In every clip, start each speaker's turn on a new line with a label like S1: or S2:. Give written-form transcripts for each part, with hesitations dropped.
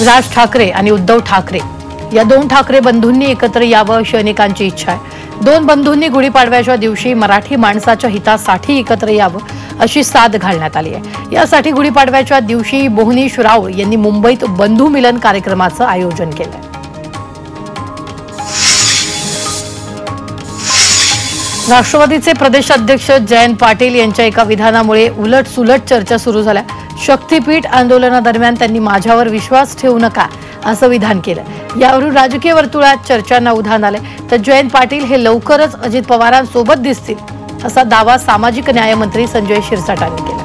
S1: राज ठाकरे आणि उद्धव ठाकरे या दोन ठाकरे बंधूंनी एकत्र यावं अशी अनेकांची इच्छा आहे। दोन बंधूंनी गुढीपाडव्याच्या दिवशी मराठी माणसाच्या हितासाठी एकत्र यावं अशी साद घालण्यात आली आहे। यासाठी गुढीपाडव्याच्या दिवशी बोहनीश राव यांनी मुंबईत बंधू मिलन कार्यक्रमाचं आयोजन केलं। राष्ट्रवादीचे प्रदेश अध्यक्ष जयंत पाटील यांच्या एका विधानामुळे उलटसुलट चर्चा सुरू झाल्या। शक्तीपीठ आंदोलनादरम्यान त्यांनी माझ्यावर विश्वास ठेवू नका असं विधान केलं। यावरून राजकीय वर्तुळात चर्चांना उधाण आले। तर जयंत पाटील हे लवकरच अजित पवारांसोबत दिसतील असा दावा सामाजिक न्याय मंत्री संजय शिरसाटांनी केला।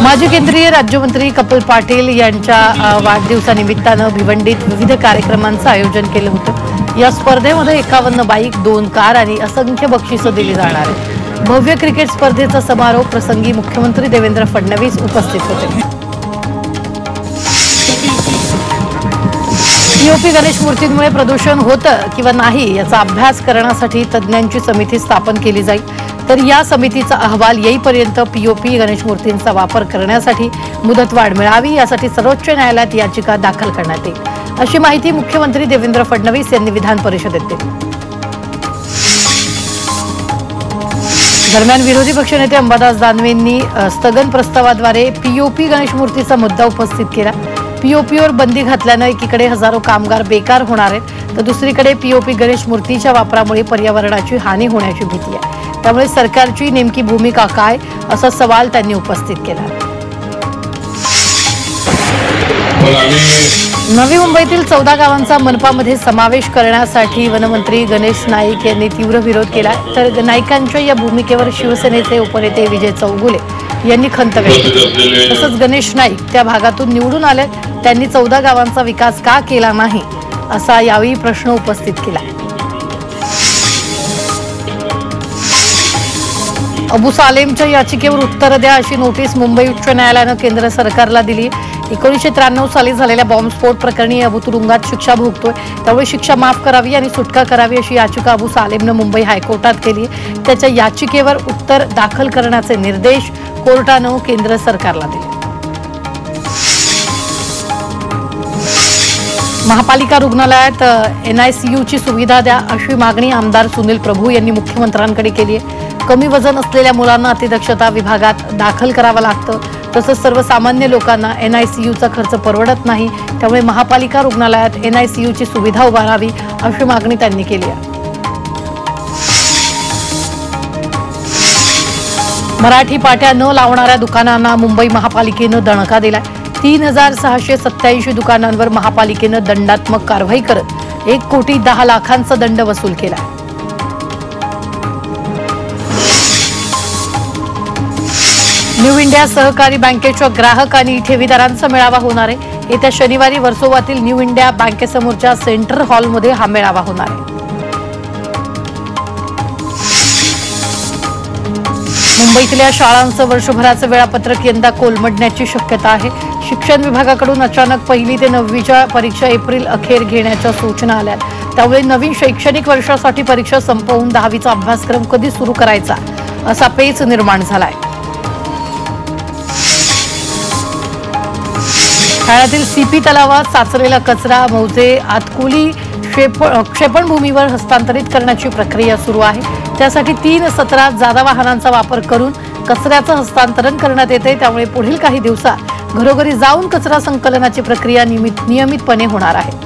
S1: माजी केंद्रीय राज्यमंत्री कपिल पाटील यांच्या वाढदिवसानिमित्तानं भिवंडीत विविध कार्यक्रमांचं आयोजन केलं होतं। या स्पर्धेमध्ये 51 बाईक, 2 कार आणि असंख्य बक्षिसं दिली जाणार आहेत। भव्य क्रिकेट स्पर्धेचा समारोप प्रसंगी मुख्यमंत्री देवेंद्र फडणवीस उपस्थित होते। पीओपी गणेश मूर्तींमुळे प्रदूषण होतं किंवा नाही याचा अभ्यास करण्यासाठी तज्ज्ञांची समिती स्थापन केली जाईल। तर या समितीचा अहवाल येईपर्यंत पीओपी गणेश मूर्तींचा वापर करण्यासाठी मुदतवाढ मिळावी यासाठी सर्वोच्च न्यायालयात याचिका दाखल करण्यात येईल अशी माहिती मुख्यमंत्री देवेंद्र फडणवीस यांनी विधान परिषदेत दिली। दरम्यान विरोधी पक्षनेते अंबादास दानवेंनी स्थगन प्रस्तावाद्वारे पीओपी गणेश मूर्तीचा मुद्दा उपस्थित केला। पीओपीवर बंदी घातल्यानं एकीकडे हजारो कामगार बेकार होणार आहेत तर दुसरीकडे पीओपी गणेश मूर्तीच्या वापरामुळे पर्यावरणाची हानी होण्याची भीती आहे। त्यामुळे सरकारची नेमकी भूमिका काय असा सवाल त्यांनी उपस्थित केला। नवी मुंबईतील 14 गावांचा मनपामध्ये समावेश करण्यासाठी वनमंत्री गणेश नाईक यांनी तीव्र विरोध केला। तर नाईकांच्या या भूमिकेवर शिवसेनेचे उपनेते विजय चौगुले यांनी खंत व्यक्त केली। तसंच गणेश नाईक त्या भागातून निवडून आले, त्यांनी 14 गावांचा विकास का केला नाही असा यावेळी प्रश्न उपस्थित केला। अबू सालेमच्या याचिकेवर उत्तर द्या अशी नोटीस मुंबई उच्च न्यायालयानं केंद्र सरकारला दिली। 1993 साली झालेल्या बॉम्बस्फोट प्रकरणी अबू तुरुंगात शिक्षा भोगतोय, त्यामुळे शिक्षा माफ करावी आणि सुटका करावी अशी याचिका अबू सालेमनं मुंबई हायकोर्टात केली। त्याच्या याचिकेवर उत्तर दाखल करण्याचे निर्देश कोर्टानं केंद्र सरकारला दिले। महापालिका रुग्णालयात NICUची सुविधा द्या अशी मागणी आमदार सुनील प्रभू यांनी मुख्यमंत्र्यांकडे केली आहे। कमी वजन असलेल्या मुलांना अतिदक्षता विभागात दाखल करावं लागतं, तसंच सर्वसामान्य लोकांना NICUचा खर्च परवडत नाही, त्यामुळे महापालिका रुग्णालयात NICUची सुविधा उभारावी अशी मागणी त्यांनी केली आहे। मराठी पाट्या न लावणाऱ्या दुकानांना मुंबई महापालिकेनं दणका दिलाय। 3687 दुकानांवर महापालिकेनं दंडात्मक कारवाई करत 1,10,00,000चा दंड वसूल केला। न्यू इंडिया सहकारी बँकेच्या ग्राहक आणि ठेवीदारांचा मेळावा होणार आहे। येत्या शनिवारी वर्सोवातील न्यू इंडिया बँकेसमोरच्या सेंट्रल हॉलमध्ये हा मेळावा होणार आहे। मुंबईतल्या शाळांचं वर्षभराचं वेळापत्रक यंदा कोलमडण्याची शक्यता आहे। शिक्षण विभागाकडून अचानक 1ली ते 9वीच्या परीक्षा एप्रिल अखेर घेण्याच्या सूचना आल्या, त्यामुळे नवीन शैक्षणिक वर्षासाठी परीक्षा संपवून 10वीचा अभ्यासक्रम कधी सुरू करायचा असा पेच निर्माण झालाय। ठाण्यातील सीपी तलावात साचलेला कचरा मौजे आतकुली क्षेपणभूमीवर हस्तांतरित करण्याची प्रक्रिया सुरू आहे। त्यासाठी 3 सत्रात जादा वाहनांचा वापर करून कचऱ्याचं हस्तांतरण करण्यात येते, त्यामुळे पुढील काही दिवसात घरोघरी जाऊन कचरा संकलनाची प्रक्रिया नियमितपणे होणार आहे।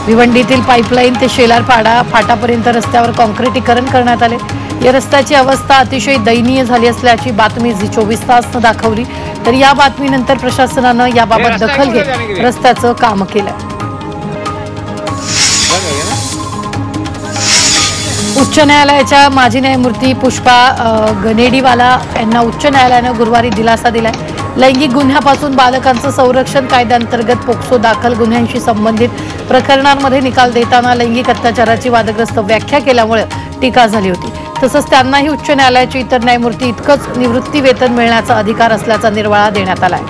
S1: भिवंडीतील पाईपलाईन ते शेलारपाडा फाटापर्यंत रस्त्यावर काँक्रिटीकरण करण्यात आले। या रस्त्याची अवस्था अतिशय दयनीय झाली असल्याची बातमी झी24 तासनं दाखवली। तर या बातमीनंतर प्रशासनानं याबाबत दखल घेत रस्त्याचं काम केलं। उच्च न्यायालयाच्या माजी न्यायमूर्ती पुष्पा गनेडीवाला यांना उच्च न्यायालयानं गुरुवारी दिलासा दिलाय। लैंगिक गुन्ह्यापासून बालकांचं संरक्षण कायद्याअंतर्गत पोक्सो दाखल गुन्ह्यांशी संबंधित प्रकरणांमध्ये निकाल देताना लैंगिक अत्याचाराची वादग्रस्त व्याख्या केल्यामुळे टीका झाली होती। तसंच त्यांनाही उच्च न्यायालयाचे इतर न्यायमूर्ती इतकंच निवृत्ती वेतन मिळण्याचा अधिकार असल्याचा निर्वाळा देण्यात आलाय।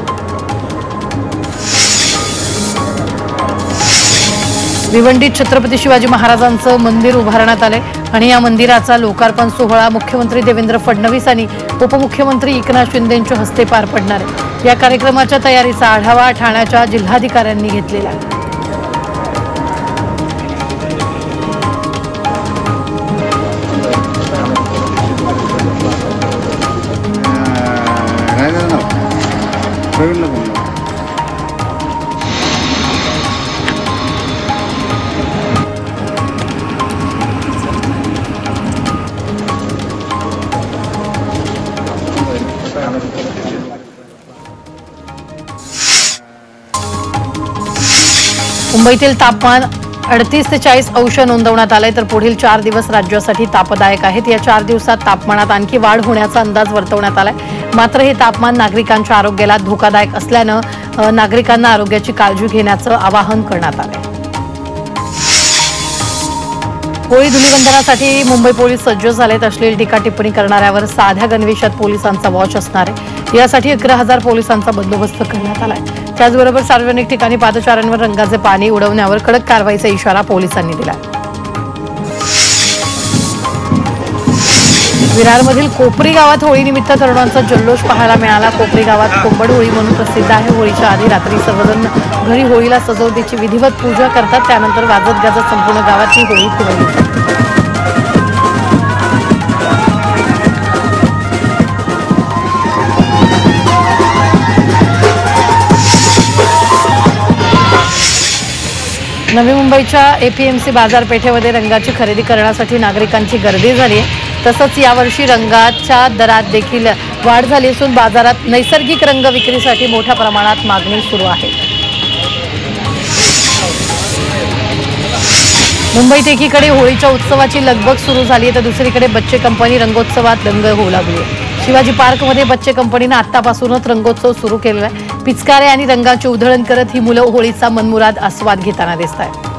S1: भिवंडीत छत्रपती शिवाजी महाराजांचं मंदिर उभारण्यात आले आणि या मंदिराचा लोकार्पण सोहळा मुख्यमंत्री देवेंद्र फडणवीस आणि उपमुख्यमंत्री एकनाथ शिंदेंच्या हस्ते पार पडणार आहे। या कार्यक्रमाच्या तयारीचा आढावा ठाण्याच्या जिल्हाधिकाऱ्यांनी घेतलेला आहे। मुंबईतील तापमान 38 ते 40 अंश नोंदवण्यात आले तर पुढील 4 दिवस राज्यासाठी तापदायक आहेत। या 4 दिवसात तापमानात आणखी वाढ होण्याचा अंदाज वर्तवण्यात आलाय। मात्र हे तापमान नागरिकांच्या आरोग्याला धोकादायक असल्यानं नागरिकांना आरोग्याची काळजी घेण्याचं आवाहन करण्यात आलंय। होळी धुलीवंदनासाठी मुंबई पोलीस सज्ज झालेत। अश्लील टीका टिप्पणी करणाऱ्यावर साध्या गणवेशात पोलिसांचा वॉच असणार आहे। यासाठी 11,000 पोलिसांचा बंदोबस्त करण्यात आलाय। त्याचबरोबर सार्वजनिक ठिकाणी पादचाऱ्यांवर रंगाचे पाणी उडवण्यावर कडक कारवाईचा इशारा पोलिसांनी दिला। विरारमधील कोपरी गावात होळीनिमित्त तरुणांचा जल्लोष पाहायला मिळाला। कोपरी गावात कोंबड होळी म्हणून प्रसिद्ध आहे। होळीच्या आधी रात्री सर्वजण घरी होळीला सजवण्याची विधिवत पूजा करतात। त्यानंतर वाजत गाजत संपूर्ण गावात ही होळी फिरवली जाते। नवी मुंबईच्या एपीएमसी बाजारपेठेमध्ये रंगाची खरेदी करण्यासाठी नागरिकांची गर्दी झाली आहे। तसंच यावर्षी रंगाच्या दरात देखील वाढ झाली असून बाजारात नैसर्गिक रंग विक्रीसाठी मोठ्या प्रमाणात मागणी सुरू आहे। मुंबईत एकीकडे होळीच्या उत्सवाची लगबग सुरू झाली आहे तर दुसरीकडे बच्चे कंपनी रंगोत्सवात दंग होऊ लागली आहे। शिवाजी पार्कमध्ये बच्चे कंपनीने आतापासूनच रंगोत्सव सुरू केलेला आहे। पिचकारे आणि रंगाची उधळण करत ही मुलं होळीचा मनमुराद आस्वाद घेताना दिसत आहेत।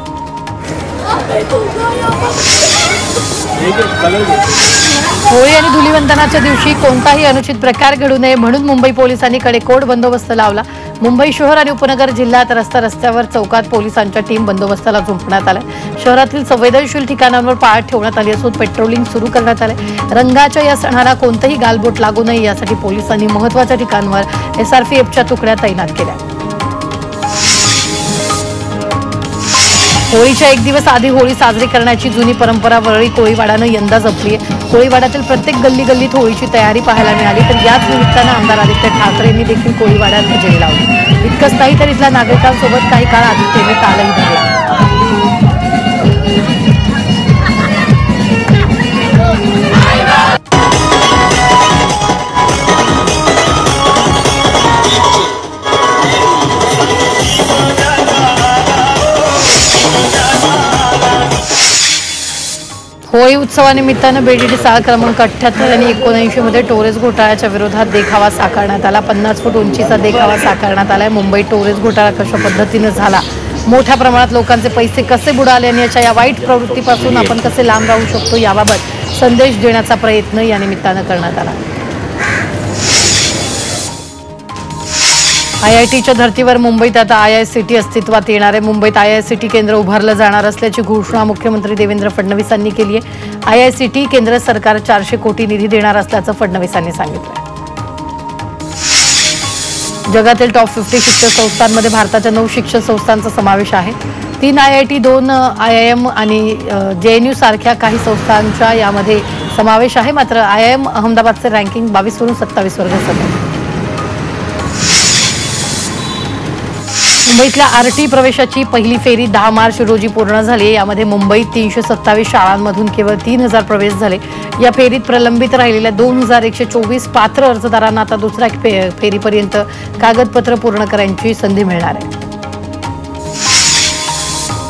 S1: होळी आणि धुलीवंदनाच्या दिवशी कोणताही अनुचित प्रकार घडू नये म्हणून मुंबई पोलिसांनी कडेकोट बंदोबस्त लावला। मुंबई शहर आणि उपनगर जिल्ह्यात रस्त्यावर चौकात पोलिसांच्या टीम बंदोबस्ताला झुंपण्यात आल्या। शहरातील संवेदनशील ठिकाणांवर पाळत ठेवण्यात आली असून पेट्रोलिंग सुरू करण्यात आले। रंगाच्या या सणाला कोणतेही गालबोट लागू नये यासाठी पोलिसांनी महत्त्वाच्या ठिकाणांवर एसआरपीएफच्या तुकड्या तैनात केल्या। होळीच्या एक दिवस आधी होळी साजरी करण्याची जुनी परंपरा वरळी कोळीवाडानं यंदा जपली आहे। कोळीवाड्यातील प्रत्येक गल्लीगल्लीत होळीची तयारी पाहायला मिळाली तर याच निमित्तानं आमदार आदित्य ठाकरेंनी देखील कोळीवाड्यात हजेरी लावली। इतकंच नाही तर इथल्या नागरिकांसोबत काही काळ आदित्यने तालही धरला। होळी उत्सवानिमित्तानं बीडीडी शाळा क्रमांक 78 आणि 79 मध्ये टोरेस घोटाळ्याच्या विरोधात देखावा साकारण्यात आला। 50 फूट उंचीचा देखावा साकारण्यात आलाय। मुंबईत टोरेस घोटाळा कशा पद्धतीने झाला, मोठ्या प्रमाणात लोकांचे पैसे कसे बुडाले आणि याच्या या वाईट प्रवृत्तीपासून आपण कसे लांब राहू शकतो याबाबत संदेश देण्याचा प्रयत्न या निमित्तानं करण्यात आला। आयआयटीच्या धर्तीवर मुंबईत आता आयआयसीटी अस्तित्वात येणार आहे। मुंबईत आयआयसीटी केंद्र उभारलं जाणार असल्याची घोषणा मुख्यमंत्री देवेंद्र फडणवीसांनी केली आहे। आयआयसीटी केंद्र सरकार 400 कोटी निधी देणार असल्याचं फडणवीसांनी सांगितलं। जगातील टॉप 50 शिक्षण संस्थांमध्ये भारताच्या 9 शिक्षण संस्थांचा समावेश आहे। 3 आयआयटी, 2 आयआयएम आणि जेएनयू सारख्या काही संस्थांचा यामध्ये समावेश आहे। मात्र आयआयएम अहमदाबादचे रँकिंग 22 वरून 27 वर घसरले। मुंबईतल्या आरटी प्रवेशाची पहिली फेरी 10 मार्च रोजी पूर्ण झाली। यामध्ये मुंबईत 327 शाळांमधून केवळ 3000 प्रवेश झाले। या फेरीत प्रलंबित राहिलेल्या 2124 पात्र अर्जदारांना आता दुसऱ्या फेरीपर्यंत कागदपत्र पूर्ण करण्याची संधी मिळणार आहे।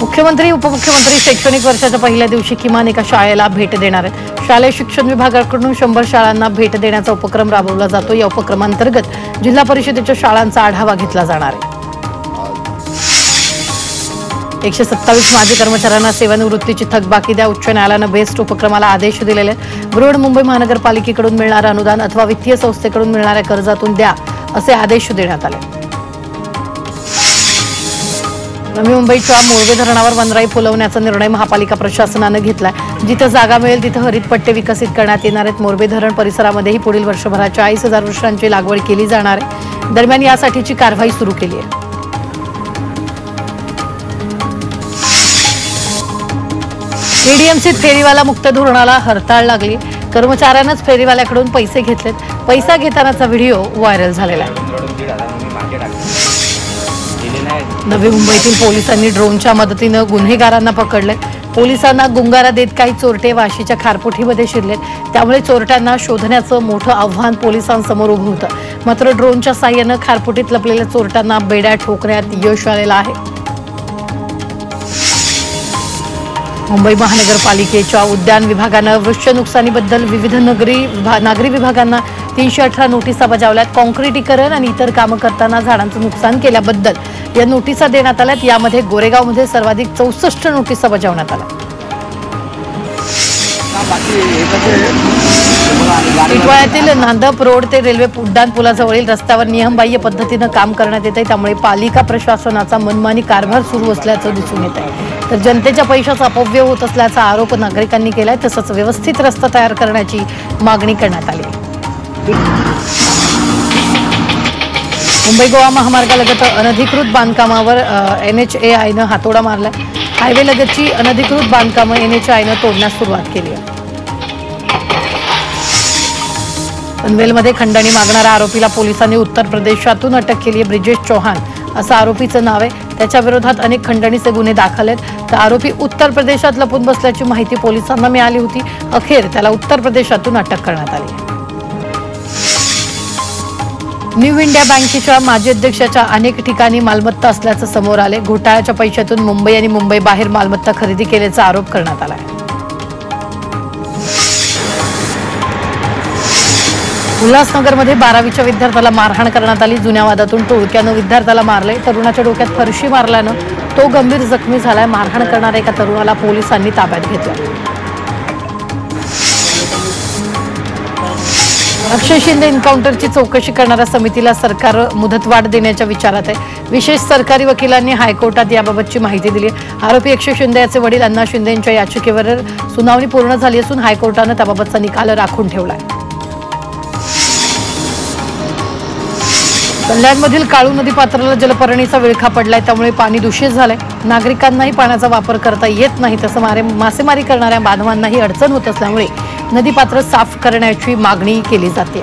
S1: मुख्यमंत्री उपमुख्यमंत्री शैक्षणिक वर्षाच्या पहिल्या दिवशी किमान एका शाळेला भेट देणार आहेत। शालेय शिक्षण विभागाकडून 100 शाळांना भेट देण्याचा उपक्रम राबवला जातो। या उपक्रमांतर्गत जिल्हा परिषदेच्या शाळांचा आढावा घेतला जाणार आहे। 127 माजी कर्मचाऱ्यांना सेवानिवृत्तीची थकबाकी द्या। उच्च न्यायालयानं बेस्ट उपक्रमाला आदेश दिलेले आहेत। बृहड मुंबई महानगरपालिकेकडून मिळणारं अनुदान अथवा वित्तीय संस्थेकडून मिळणाऱ्या कर्जातून द्या असे आदेश देण्यात आले। नवी मुंबईच्या मोरबे धरणावर वनराई फुलवण्याचा निर्णय महापालिका प्रशासनाने घेतलाय। जिथे जागा मिळेल तिथे हरित पट्टे विकसित करण्यात येणार आहेत। मोरबे धरण परिसरामध्येही पुढील वर्षभरात 40,000 वृक्षांची लागवड केली जाणार आहे। दरम्यान यासाठीची कारवाई सुरू केली आहे। एडीएमसीत फेरीवाला मुक्त धोरणाला हरताळ लागली। कर्मचाऱ्यांनाच फेरीवाल्याकडून पैसे घेतलेत। पैसा घेतानाचा व्हिडिओ व्हायरल झालेला आहे। नवी मुंबईतील पोलिसांनी ड्रोनच्या मदतीने गुन्हेगारांना पकडले। पोलिसांना गुंगारा देत काही चोरटे वाशीच्या खारपुठीमध्ये शिरलेत। त्यामुळे चोरट्यांना शोधण्याचं मोठं आव्हान पोलिसांसमोर उभं होतं। मात्र ड्रोनच्या साहाय्याने खारपुटीत लपलेल्या चोरट्यांना बेड्या ठोकण्यात यश आलेलं आहे। मुंबई महानगरपालिकेच्या उद्यान विभागानं वृक्ष नुकसानीबद्दल विविध नागरी विभागांना 318 नोटिसा बजावल्यात। काँक्रिटीकरण आणि इतर कामं करताना झाडांचं नुकसान केल्याबद्दल या नोटिसा देण्यात आल्यात। यामध्ये गोरेगावमध्ये सर्वाधिक 64 नोटिसा बजावण्यात आल्या। टिटवाळ्यातील नांदप रोड ते रेल्वे उड्डाण पुलाजवळील रस्त्यावर नियमबाह्य पद्धतीनं काम करण्यात येत आहे। त्यामुळे पालिका प्रशासनाचा मनमानी कारभार सुरू असल्याचं दिसून येत आहे। तर जनतेच्या पैशाचा अपव्यय होत असल्याचा आरोप नागरिकांनी केलाय। तसंच व्यवस्थित रस्ता तयार करण्याची मागणी करण्यात आली आहे। मुंबई गोवा महामार्गालगत अनधिकृत बांधकामावर NHAIनं हातोडा मारलाय। हायवे लगतची अनधिकृत बांधकामं NHAIनं तोडण्यास सुरुवात केली आहे। पनवेलमध्ये खंडणी मागणाऱ्या आरोपीला पोलिसांनी उत्तर प्रदेशातून अटक केली आहे। ब्रिजेश चौहान असं आरोपीचं नाव आहे। त्याच्या विरोधात अनेक खंडणीचे गुन्हे दाखल आहेत। तर आरोपी उत्तर प्रदेशात लपून बसल्याची माहिती पोलिसांना मिळाली होती। अखेर त्याला उत्तर प्रदेशातून अटक करण्यात आली। न्यू इंडिया बँकेच्या माजी अध्यक्षाच्या अनेक ठिकाणी मालमत्ता असल्याचं समोर आले। घोटाळ्याच्या पैशातून मुंबई आणि मुंबई बाहेर मालमत्ता खरेदी केल्याचा आरोप करण्यात आला आहे। उल्हासनगरमध्ये 12वीच्या विद्यार्थ्याला मारहाण करण्यात आली। जुन्या वादातून टोळक्यानं विद्यार्थ्याला मारले। तरुणाच्या डोक्यात फरशी मारल्यानं तो गंभीर जखमी झालाय। मारहाण करणाऱ्या एका तरुणाला पोलिसांनी ताब्यात घेतलं। अक्षय शिंदे एन्काउंटरची चौकशी करणाऱ्या समितीला सरकार मुदतवाढ देण्याच्या विचारात आहे। विशेष सरकारी वकिलांनी हायकोर्टात याबाबतची माहिती दिली। आरोपी अक्षय शिंदे याचे वडील अण्णा शिंदे यांच्या याचिकेवर सुनावणी पूर्ण झाली असून हायकोर्टानं त्याबाबतचा निकाल राखून ठेवलाय। कल्याणमधील काळू नदी पात्राला जलपर्णीचा विळखा पडलाय। त्यामुळे पाणी दूषित झालंय। नागरिकांनाही पाण्याचा वापर करता येत नाही। तसं मासेमारी करणाऱ्या बांधवांनाही अडचण होत असल्यामुळे नदीपात्र साफ करण्याची मागणी केली जाते।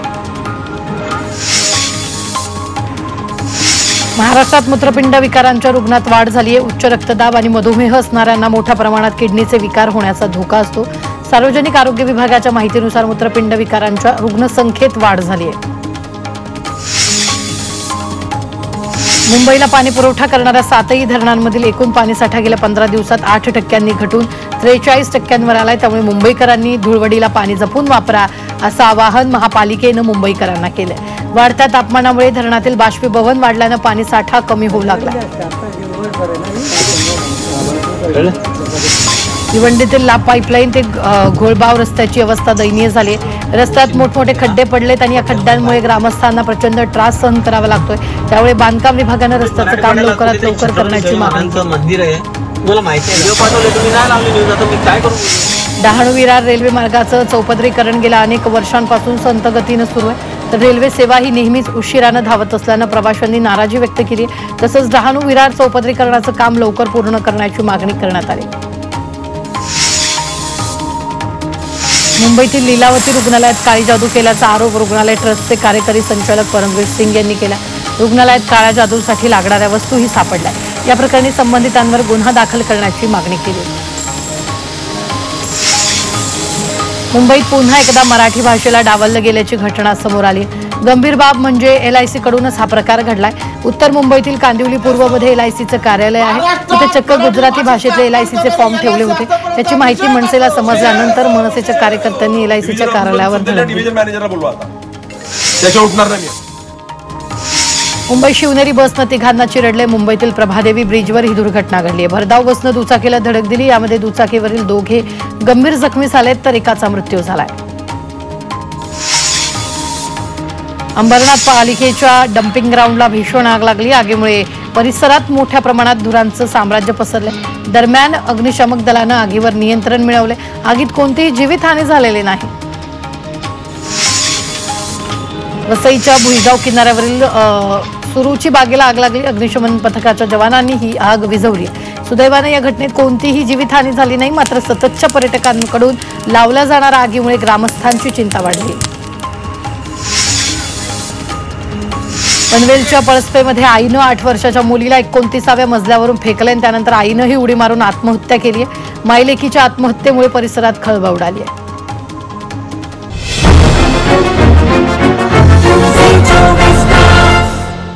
S1: महाराष्ट्रात मूत्रपिंड विकारांच्या रुग्णात वाढ झाली आहे। उच्च रक्तदाब आणि मधुमेह असणाऱ्यांना मोठ्या प्रमाणात किडनीचे विकार होण्याचा धोका असतो। सार्वजनिक आरोग्य विभागाच्या माहितीनुसार मूत्रपिंड विकारांच्या रुग्णसंख्येत वाढ झाली आहे। मुंबईला पाणी पुरवठा करणाऱ्या 7ही धरणांमधील एकूण पाणीसाठा गेल्या 15 दिवसात 8% घटून 43% आलाय। त्यामुळे मुंबईकरांनी धुळवडीला पाणी जपून वापरा असं आवाहन महापालिकेनं मुंबईकरांना केलंय। वाढत्या तापमानामुळे धरणातील बाष्पीभवन वाढल्यानं पाणीसाठा कमी होऊ लागला। भिवंडीतील लाभ पाईपलाईन ते घोळबाव रस्त्याची अवस्था दयनीय झाली आहे। रस्त्यात मोठमोठे खड्डे पडलेत आणि या खड्ड्यांमुळे ग्रामस्थांना प्रचंड त्रास सहन करावा लागतोय। त्यामुळे बांधकाम विभागानं रस्त्याचं काम लवकरात लवकर करण्याची मागणी मंदिर आहे। मला माहिती आहे डहाणू विरार रेल्वे मार्गाचं चौपदरीकरण गेल्या अनेक वर्षांपासून संत गतीनं सुरू आहे। तर रेल्वे सेवा ही नेहमीच उशिरानं धावत असल्यानं प्रवाशांनी नाराजी व्यक्त केली। तसंच डहाणू विरार चौपदरीकरणाचं काम लवकर पूर्ण करण्याची मागणी करण्यात आली। मुंबईतील लीलावती रुग्णालयात काळी जादू केल्याचा आरोप रुग्णालय ट्रस्टचे कार्यकारी संचालक परमवीर सिंग यांनी केला। रुग्णालयात काळ्या जादूसाठी लागणाऱ्या वस्तूही सापडल्या। या प्रकरणी संबंधितांवर गुन्हा दाखल करण्याची मागणी केली। मुंबईत पुन्हा एकदा मराठी भाषेला डावललं गेल्याची घटना समोर आली। गंभीर बाब म्हणजे LIC कडूनच हा प्रकार घडलाय। उत्तर मुंबईतील कांदिवली पूर्वमध्ये LICचं कार्यालय आहे। तिथे चक्क गुजराती भाषेतले LICचे फॉर्म ठेवले होते। त्याची माहिती मनसेला समजल्यानंतर मनसेच्या कार्यकर्त्यांनी LICच्या कार्यालयावर धडक दिली। मुंबई शिवनेरी बसनं तिघांना चिरडले। मुंबईतील प्रभादेवी ब्रिजवर ही दुर्घटना घडली आहे। भरधाव बसनं दुचाकीला धडक दिली। यामध्ये दुचाकीवरील दोघे गंभीर जखमी झालेत तर एकाचा मृत्यू झालाय। अंबरनाथ पालिकेच्या डम्पिंग ग्राउंडला भीषण आग लागली। आगीमुळे परिसरात मोठ्या प्रमाणात धुरांचं साम्राज्य पसरलंय। दरम्यान अग्निशमक दलानं आगीवर नियंत्रण मिळवले। आगीत कोणतीही जीवितहानी झालेली नाही। वसईच्या भुईगाव किनाऱ्यावरील सुरुची बागेला आग लागली। अग्निशमन पथकाच्या जवानांनी ही आग विझवली। सुदैवाने या घटनेत कोणतीही जीवितहानी झाली नाही। मात्र सततच्या पर्यटकांकडून लावल्या जाणाऱ्या आगीमुळे ग्रामस्थांची चिंता वाढली। पनवेलच्या पळसपेमध्ये आईनं 8 वर्षाच्या मुलीला 29व्या मजल्यावरून फेकले। त्यानंतर आईनं ही उडी मारून आत्महत्या केली आहे। मायलेकीच्या आत्महत्येमुळे परिसरात खळबळ उडाली आहे।